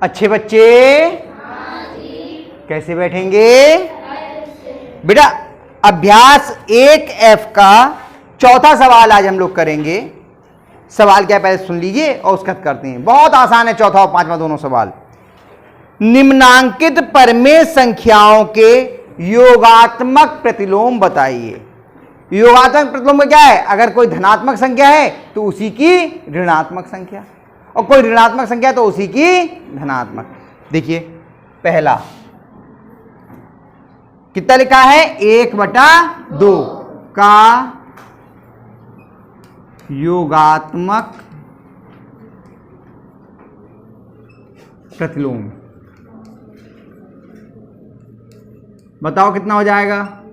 अच्छे बच्चे कैसे बैठेंगे बेटा? अभ्यास 1F का चौथा सवाल आज हम लोग करेंगे। सवाल क्या पहले सुन लीजिए और उसका करते हैं। बहुत आसान है चौथा और पांचवा दोनों सवाल। निम्नांकित परमेय संख्याओं के योगात्मक प्रतिलोम बताइए। योगात्मक प्रतिलोम में क्या है? अगर कोई धनात्मक संख्या है तो उसी की ऋणात्मक संख्या, और कोई ऋणात्मक संख्या तो उसी की धनात्मक। देखिए पहला कितना लिखा है? 1/2 का योगात्मक प्रतिलोम। बताओ कितना हो जाएगा?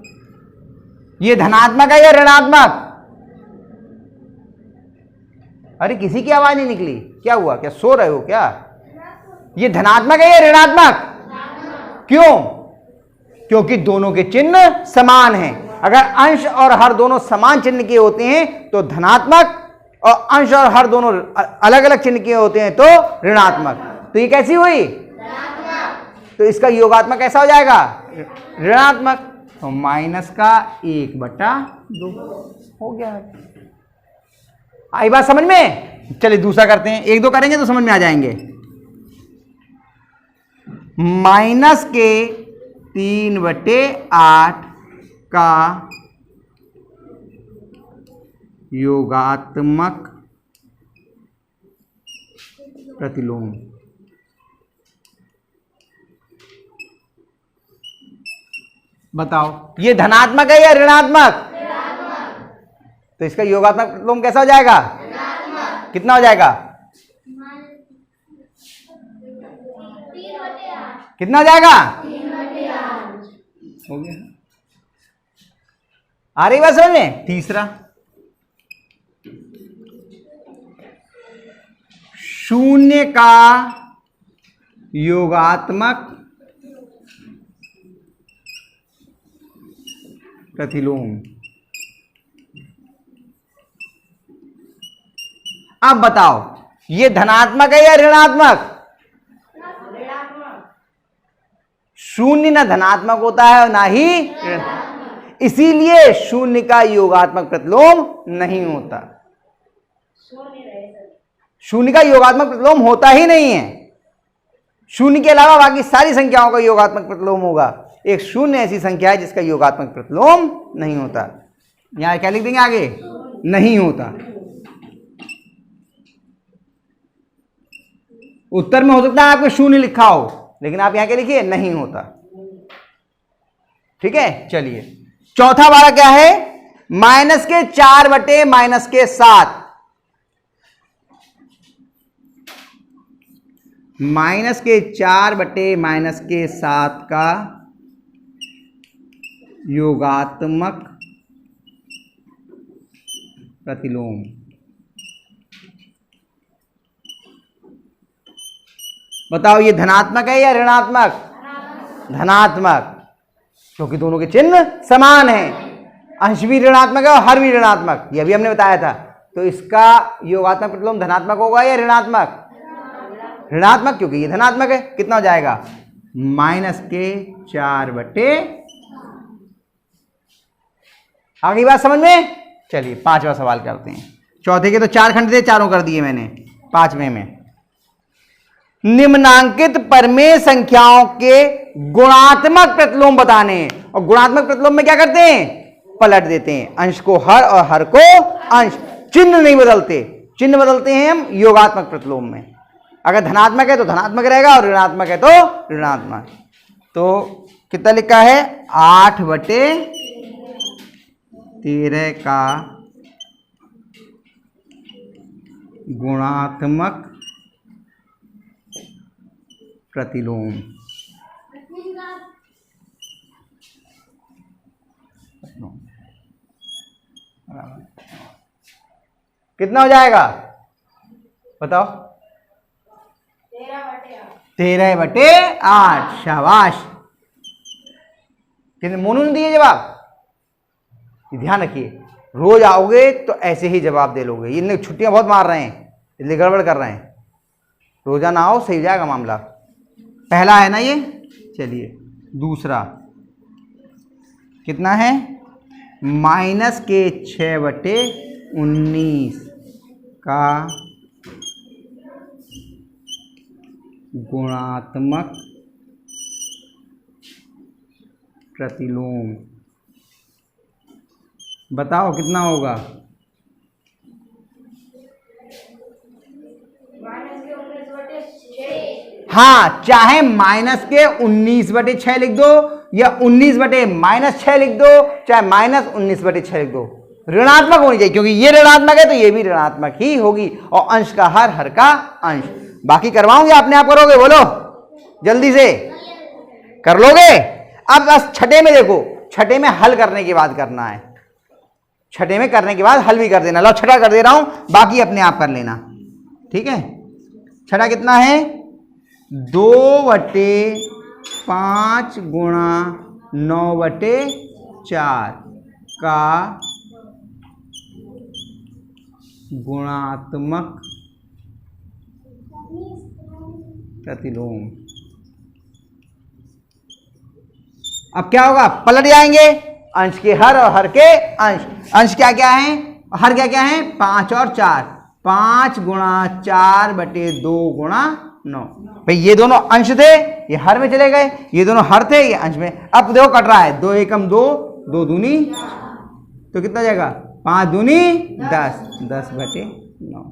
ये धनात्मक है या ऋणात्मक? अरे किसी की आवाज नहीं निकली, क्या हुआ? क्या सो रहे हो क्या? ये धनात्मक है या ऋणात्मक? क्यों? क्योंकि दोनों के चिन्ह समान हैं। अगर अंश और हर दोनों समान चिन्ह के होते हैं तो धनात्मक, और अंश और हर दोनों अलग अलग चिन्ह के होते हैं तो ऋणात्मक। तो ये कैसी हुई? तो इसका योगात्मक कैसा हो जाएगा? ऋणात्मक। तो माइनस का 1/2 हो गया। आई बात समझ में? चलिए दूसरा करते हैं। 1-2 करेंगे तो समझ में आ जाएंगे। माइनस के 3/8 का योगात्मक प्रतिलोम। बताओ ये धनात्मक है या ऋणात्मक? तो इसका योगात्मक प्रतिलोम कैसा हो जाएगा? कितना हो जाएगा? कितना हो जाएगा? हो गया। आ रही बात समझ में? तीसरा, शून्य का योगात्मक प्रतिलोम। अब बताओ ये धनात्मक है या ऋणात्मक? शून्य ना धनात्मक होता है और ना ही ऋणात्मक, इसीलिए शून्य का योगात्मक प्रतिलोम नहीं होता। शून्य का योगात्मक प्रतिलोम होता ही नहीं है। शून्य के अलावा बाकी सारी संख्याओं का योगात्मक प्रतिलोम होगा। एक शून्य ऐसी संख्या है जिसका योगात्मक प्रतिलोम नहीं होता। यहां क्या लिख देंगे आगे? नहीं होता। उत्तर में हो सकता है आपको शून्य लिखा हो, लेकिन आप यहां क्या लिखिए? नहीं होता। ठीक है, चलिए चौथा वाला क्या है? माइनस के 4/-7। माइनस के 4/-7 का योगात्मक प्रतिलोम। बताओ ये धनात्मक है या ऋणात्मक? धनात्मक, क्योंकि दोनों के चिन्ह समान हैं। अंश भी ऋणात्मक है और हर भी ऋणात्मक, यह भी हमने बताया था। तो इसका योगात्मक प्रतिलोम धनात्मक होगा या ऋणात्मक? ऋणात्मक, क्योंकि ये धनात्मक है। कितना हो जाएगा? माइनस के 4/। आगे बात समझ में? चलिए पांचवा सवाल करते हैं। चौथे के तो 4 खंड थे, चारों कर दिए मैंने। पांचवें में निम्नांकित परमेय संख्याओं के गुणात्मक प्रतिलोम बताने हैं। और गुणात्मक प्रतिलोम में क्या करते हैं? पलट देते हैं। अंश को हर और हर को अंश। चिन्ह नहीं बदलते, चिन्ह बदलते हैं हम योगात्मक प्रतिलोम में। अगर धनात्मक है तो धनात्मक रहेगा और ऋणात्मक है तो ऋणात्मक। तो कितना लिखा है? 8/13 का गुणात्मक प्रतिलोम। कितना हो जाएगा? बताओ। 13/8। शाबाश। कितने मोनू ने दिए जवाब? ध्यान रखिए, रोज आओगे तो ऐसे ही जवाब दे लोगे। ये छुट्टियां बहुत मार रहे हैं, इसलिए गड़बड़ कर रहे हैं। रोजाना आओ, सही हो जाएगा मामला। पहला है ना ये। चलिए दूसरा कितना है, माइनस के 6/19 का गुणात्मक प्रतिलोम। बताओ कितना होगा। हाँ, चाहे माइनस के 19/6 लिख दो या 19/-6 लिख दो, चाहे -19/6 लिख दो, ऋणात्मक होनी चाहिए, क्योंकि ये ऋणात्मक है तो ये भी ऋणात्मक ही होगी। और अंश का हर, हर का अंश। बाकी करवाऊंगे, अपने आप करोगे? बोलो जल्दी से, कर लोगे? अब बस छठे में देखो, छठे में हल करने के बाद करना है। छठे में करने के बाद हल भी कर देना। लो छठा कर दे रहा हूं, बाकी अपने आप कर लेना, ठीक है। छठा कितना है, 2/5 गुणा 9/4 का गुणात्मक प्रतिलोम। अब क्या होगा, पलट जाएंगे, अंश के हर और हर के अंश। अंश क्या क्या है, हर क्या क्या है, 5 और 4। 5 गुणा 4/2 गुणा 9। भाई ये दोनों अंश थे, ये हर में चले गए, ये दोनों हर थे, ये अंश में। अब देखो कट रहा है, 2 एकम 2, 2 दूनी, तो कितना जाएगा, 5 दूनी 10, 10/9।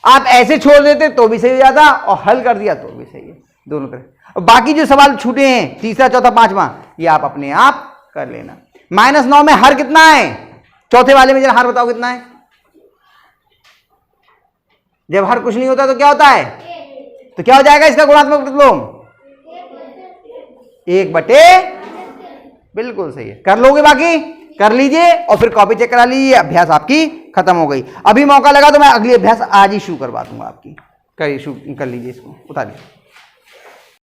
आप ऐसे छोड़ देते तो भी सही हो जाता, और हल कर दिया तो भी सही है, दोनों तरह। और बाकी जो सवाल छूटे हैं, तीसरा, चौथा, पांचवा, ये आप अपने आप कर लेना। -9 में हर कितना है, चौथे वाले में जरा हर बताओ कितना है। जब हर कुछ नहीं होता तो क्या होता है, तो क्या हो जाएगा इसका गुणात्मक प्रतिलोम, 1/, बिल्कुल सही है। कर लोगे, बाकी कर लीजिए और फिर कॉपी चेक करा लीजिए। अभ्यास आपकी खत्म हो गई। अभी मौका लगा तो मैं अगली अभ्यास आज ही शुरू करवा दूंगा आपकी। करिए, शुरू कर लीजिए, इसको उतारिए।